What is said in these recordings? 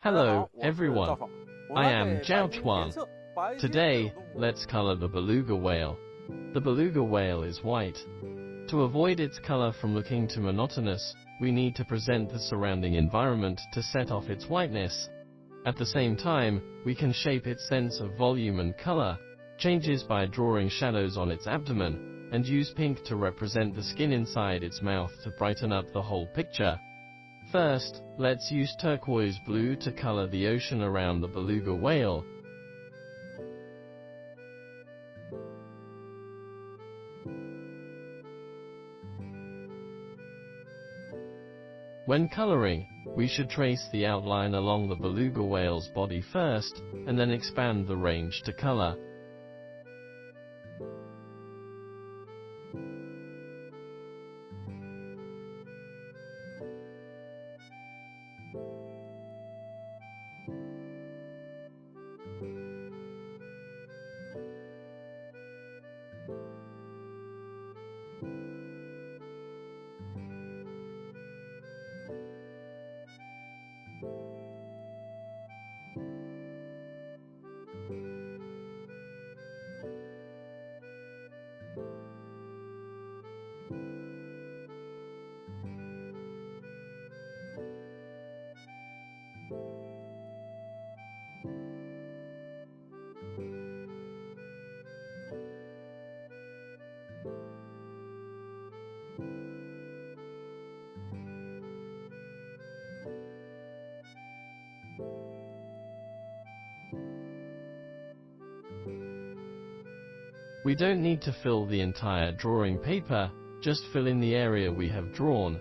Hello, everyone. I am ZHAO Chuang. Today, let's color the beluga whale. The beluga whale is white. To avoid its color from looking too monotonous, we need to present the surrounding environment to set off its whiteness. At the same time, we can shape its sense of volume and color changes by drawing shadows on its abdomen, and use pink to represent the skin inside its mouth to brighten up the whole picture. First, let's use turquoise blue to color the ocean around the beluga whale. When coloring, we should trace the outline along the beluga whale's body first, and then expand the range to color. We don't need to fill the entire drawing paper, just fill in the area we have drawn.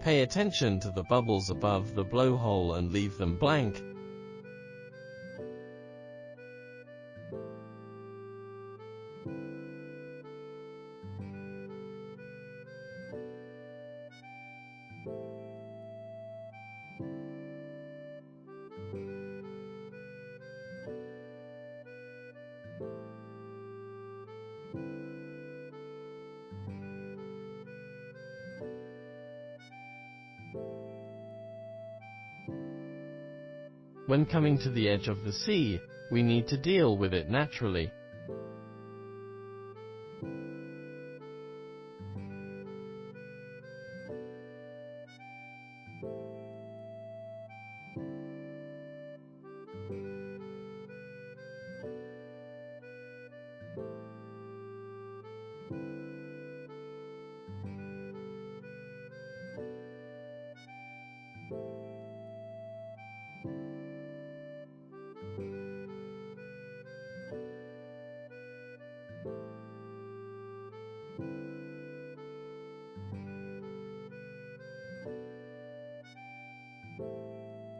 Pay attention to the bubbles above the blowhole and leave them blank. When coming to the edge of the sea, we need to deal with it naturally.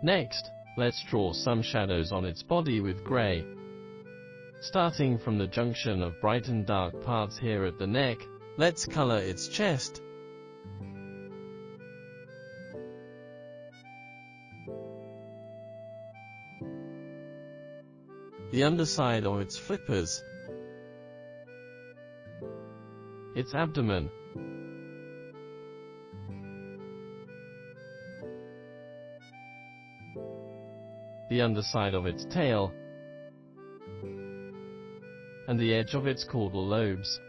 Next, let's draw some shadows on its body with gray. Starting from the junction of bright and dark parts here at the neck, let's color its chest. The underside of its flippers, its abdomen, the underside of its tail, and the edge of its caudal lobes.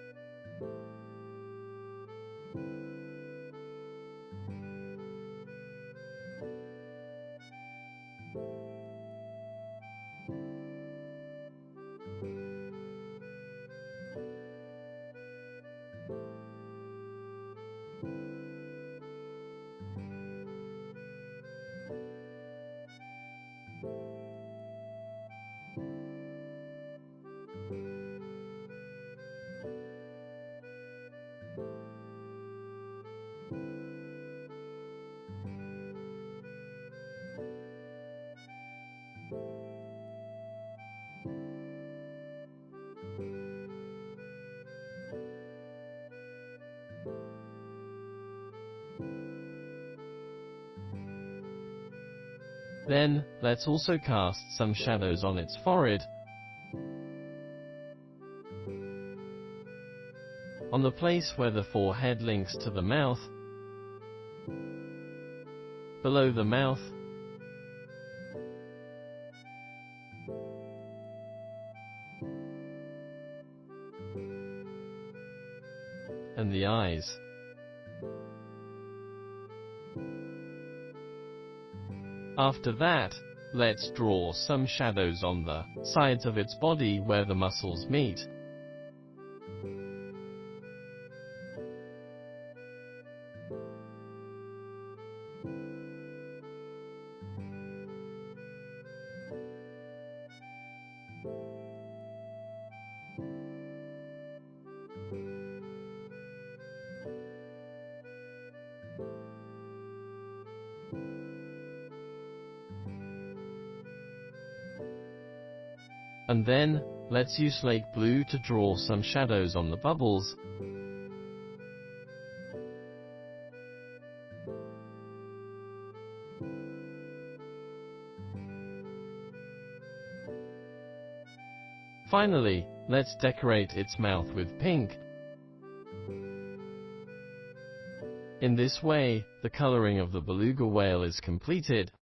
Then, let's also cast some shadows on its forehead, on the place where the forehead links to the mouth, below the mouth, and the eyes. After that, let's draw some shadows on the sides of its body where the muscles meet. And then, let's use slate blue to draw some shadows on the bubbles. Finally, let's decorate its mouth with pink. In this way, the coloring of the beluga whale is completed.